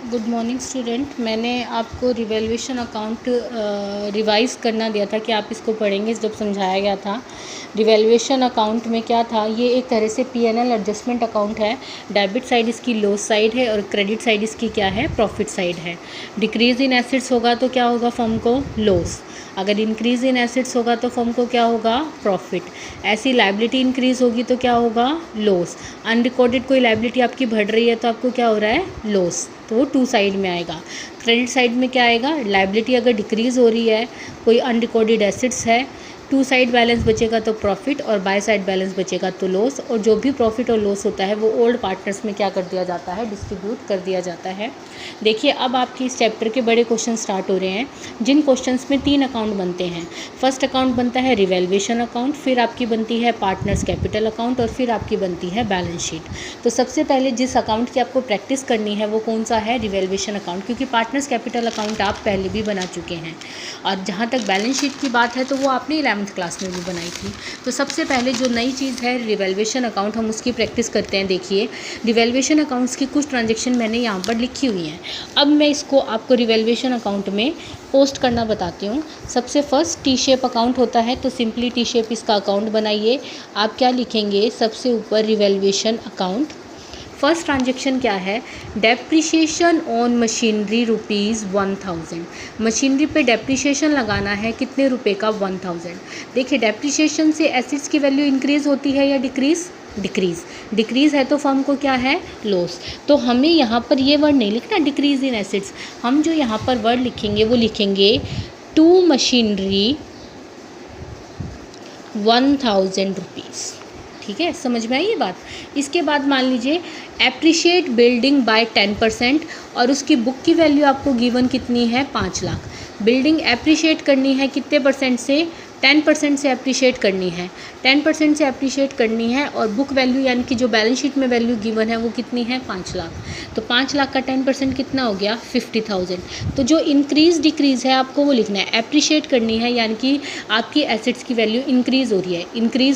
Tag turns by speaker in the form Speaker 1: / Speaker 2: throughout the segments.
Speaker 1: Good morning student. मैंने आपको revaluation account revise करना दिया था कि आप इसको पढ़ेंगे जब समझाया गया था। रिवैल्यूएशन अकाउंट में क्या था, ये एक तरह से P&L एडजस्टमेंट अकाउंट है। डेबिट साइड इसकी लॉस साइड है और क्रेडिट साइड इसकी क्या है, प्रॉफिट साइड है। डिक्रीज़ इन एसेट्स होगा तो क्या होगा फर्म को, लॉस। अगर इंक्रीज़ इन एसेट्स होगा तो फर्म को क्या होगा, प्रॉफिट। ऐसी लाइबिलिटी इंक्रीज़ होगी तो क्या होगा, लॉस। अनरिकॉर्डेड कोई लाइबिलिटी आपकी बढ़ रही है तो आपको क्या हो रहा है, लॉस। तो वो टू साइड में आएगा। क्रेडिट साइड में क्या आएगा, लाइबिलिटी अगर डिक्रीज़ हो रही है, कोई अनरिकॉर्डेड एसेट्स है, टू साइड बैलेंस बचेगा तो प्रॉफिट और बाय साइड बैलेंस बचेगा तो लॉस। और जो भी प्रॉफिट और लॉस होता है वो ओल्ड पार्टनर्स में क्या कर दिया जाता है, डिस्ट्रीब्यूट कर दिया जाता है। देखिए अब आपके इस चैप्टर के बड़े क्वेश्चन स्टार्ट हो रहे हैं, जिन क्वेश्चंस में 3 अकाउंट बनते हैं। फर्स्ट अकाउंट बनता है रिवैल्यूएशन अकाउंट, फिर आपकी बनती है पार्टनर्स कैपिटल अकाउंट और फिर आपकी बनती है बैलेंस शीट। तो सबसे पहले जिस अकाउंट की आपको प्रैक्टिस करनी है वो कौन सा है, रिवैल्यूएशन अकाउंट, क्योंकि पार्टनर्स कैपिटल अकाउंट आप पहले भी बना चुके हैं। और जहाँ तक बैलेंस शीट की बात है तो वो आपने 11th क्लास में भी बनाई थी। तो सबसे पहले जो नई चीज़ है रिवैल्यूएशन अकाउंट, हम उसकी प्रैक्टिस करते हैं। देखिए रिवैल्यूएशन अकाउंट्स की कुछ ट्रांजेक्शन मैंने यहाँ पर लिखी हुई हैं। अब मैं इसको आपको रिवैल्यूएशन अकाउंट में पोस्ट करना बताती हूँ। सबसे फर्स्ट टी शेप अकाउंट होता है, तो सिंपली टी शेप इसका अकाउंट बनाइए। आप क्या लिखेंगे, सबसे ऊपर रिवैल्यूएशन अकाउंट। फर्स्ट ट्रांजेक्शन क्या है, डेप्रिशिएशन ऑन मशीनरी ₹1000। मशीनरी पे डेप्रिशिएशन लगाना है, कितने रुपए का, 1000। देखिए डेप्रिशिएशन से एसेट्स की वैल्यू इंक्रीज़ होती है या डिक्रीज़, डिक्रीज़ है तो फर्म को क्या है, लॉस। तो हमें यहाँ पर ये वर्ड नहीं लिखना डिक्रीज़ इन एसेट्स, हम जो यहाँ पर वर्ड लिखेंगे वो लिखेंगे टू मशीनरी ₹1000। ठीक है, समझ में आई ये बात। इसके बाद मान लीजिए एप्रिशिएट बिल्डिंग बाय 10% और उसकी बुक की वैल्यू आपको गिवन कितनी है, 5 लाख। बिल्डिंग एप्रिशिएट करनी है कितने परसेंट से, 10% से एप्रिशिएट करनी है, 10% से एप्रिशिएट करनी है। और बुक वैल्यू यानी कि जो बैलेंस शीट में वैल्यू गिवन है वो कितनी है, 5 लाख। तो 5 लाख का 10% कितना हो गया, 50,000। तो जो इंक्रीज़ डिक्रीज़ है आपको वो लिखना है। एप्रिशिएट करनी है यानी कि आपकी एसेट्स की वैल्यू इंक्रीज़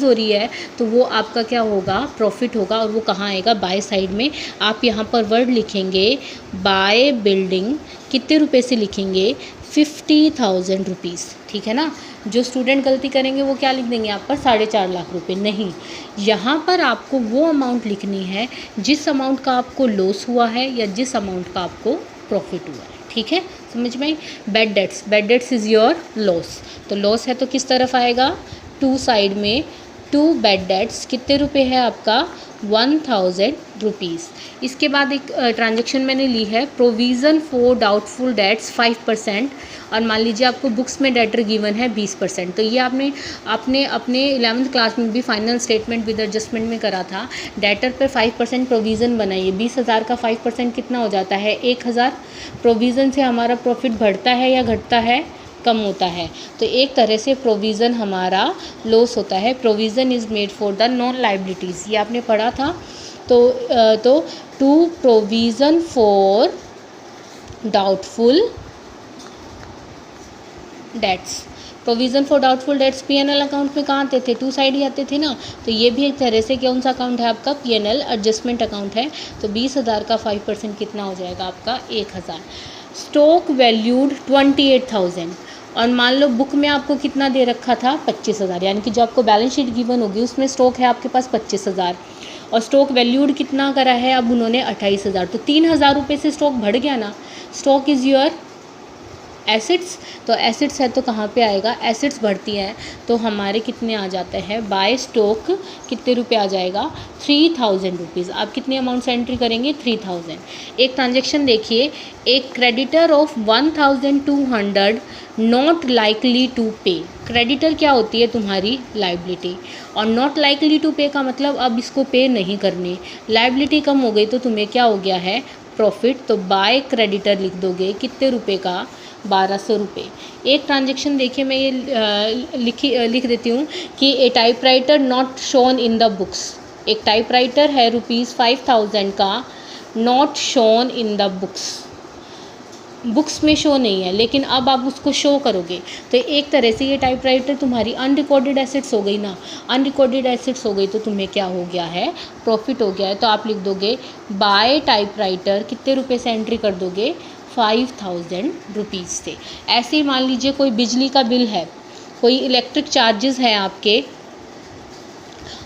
Speaker 1: हो रही है तो वो आपका क्या होगा, प्रॉफिट होगा। और वो कहाँ आएगा, बाय साइड में। आप यहाँ पर वर्ड लिखेंगे बाय बिल्डिंग, कितने रुपए से लिखेंगे, 50,000 रुपीज़। ठीक है ना। जो स्टूडेंट गलती करेंगे वो क्या लिख देंगे यहाँ पर, 4.5 लाख रुपए। नहीं, यहाँ पर आपको वो अमाउंट लिखनी है जिस अमाउंट का आपको लॉस हुआ है या जिस अमाउंट का आपको प्रॉफिट हुआ है। ठीक है, समझ में आई। Bad debts is your loss. तो लॉस है तो किस तरफ आएगा, टू साइड में। टू बैड डेट्स कितने रुपए है आपका, 1000 रुपीज़। इसके बाद एक ट्रांजेक्शन मैंने ली है, प्रोविज़न फॉर डाउटफुल डेट्स 5%। और मान लीजिए आपको बुक्स में डेटर गिवन है 20%। तो ये आपने अपने 11th क्लास में भी फाइनल स्टेटमेंट विद एडजस्टमेंट में करा था। डेटर पर 5% प्रोविज़न बनाइए। 20,000 का 5% कितना हो जाता है, 1,000। प्रोविज़न से हमारा प्रॉफिट बढ़ता है या घटता है, कम होता है। तो एक तरह से प्रोविज़न हमारा लॉस होता है। Provision is made for the non liabilities, ये आपने पढ़ा था। तो to provision for doubtful debts. Provision for doubtful debts P&L account में कहाँ आते थे, टू साइड ही आते थे ना। तो ये भी एक तरह से कौन सा अकाउंट है आपका, P&L एडजस्टमेंट अकाउंट है। तो 20,000 का 5% कितना हो जाएगा आपका, 1,000। Stock valued 28,000। और मान लो बुक में आपको कितना दे रखा था, 25,000। यानी कि जो आपको बैलेंस शीट गिवन होगी उसमें स्टॉक है आपके पास 25,000 और स्टॉक वैल्यूड कितना करा है अब उन्होंने, 28,000। तो 3,000 रुपये से स्टॉक बढ़ गया ना। Stock is your acids. तो एसिड्स है तो कहाँ पे आएगा, एसिड्स बढ़ती हैं तो हमारे कितने आ जाते हैं, बाय स्टॉक कितने रुपए आ जाएगा, 3,000 रुपीज़। आप कितने अमाउंट से एंट्री करेंगे, 3,000। एक ट्रांजेक्शन देखिए, एक creditor of 1,200 not likely to pay. Creditor क्या होती है, तुम्हारी लाइबिलिटी। और नॉट लाइकली टू पे का मतलब अब इसको पे नहीं करनी। लाइबिलिटी कम हो गई तो तुम्हें क्या हो गया है, प्रॉफिट। तो बाय क्रेडिटर लिख दोगे, कितने रुपए का, 1,200 रुपये। एक ट्रांजेक्शन देखिए, मैं ये लिख देती हूँ कि a typewriter not shown in the books. एक टाइपराइटर है ₹5,000 का, not shown in the books. Books में शो नहीं है, लेकिन अब आप उसको शो करोगे तो एक तरह से ये टाइपराइटर तुम्हारी अनरिकॉर्डेड एसेट्स हो गई ना। अनरिकॉर्डेड एसेट्स हो गई तो तुम्हें क्या हो गया है, प्रॉफिट हो गया है। तो आप लिख दोगे बाय टाइपराइटर, कितने रुपए से एंट्री कर दोगे, 5000 रुपीज़ से। ऐसे ही मान लीजिए कोई बिजली का बिल है, कोई इलेक्ट्रिक चार्जेस हैं आपके,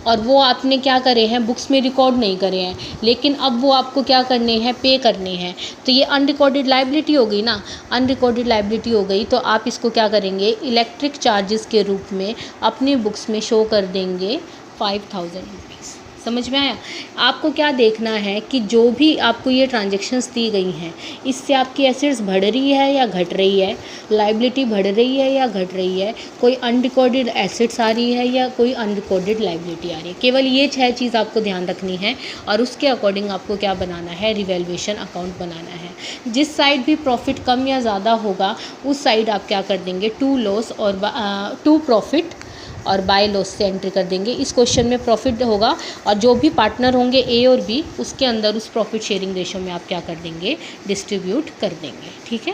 Speaker 1: और वो आपने क्या करे हैं, बुक्स में रिकॉर्ड नहीं करे हैं, लेकिन अब वो आपको क्या करने हैं, पे करने हैं। तो ये अनरिकॉर्डेड लाइबिलिटी हो गई ना। अनरिकॉर्डेड लाइबिलिटी हो गई तो आप इसको क्या करेंगे, इलेक्ट्रिक चार्जेस के रूप में अपनी बुक्स में शो कर देंगे 5000 रुपीज़। समझ में आया। आपको क्या देखना है कि जो भी आपको ये ट्रांजेक्शन्स दी गई हैं, इससे आपकी एसेट्स बढ़ रही है या घट रही है, लाइबिलिटी बढ़ रही है या घट रही है, कोई अनरिकॉर्डेड एसेट्स आ रही है या कोई अनरिकॉर्डेड लाइबिलिटी आ रही है। केवल ये 6 चीज़ आपको ध्यान रखनी है और उसके अकॉर्डिंग आपको क्या बनाना है, रिवैल्यूएशन अकाउंट बनाना है। जिस साइड भी प्रॉफिट कम या ज़्यादा होगा उस साइड आप क्या कर देंगे, टू लॉस और टू प्रॉफिट और बाय लॉस से एंट्री कर देंगे। इस क्वेश्चन में प्रॉफिट होगा और जो भी पार्टनर होंगे ए और बी, उसके अंदर उस प्रॉफिट शेयरिंग रेशो में आप क्या कर देंगे, डिस्ट्रीब्यूट कर देंगे। ठीक है।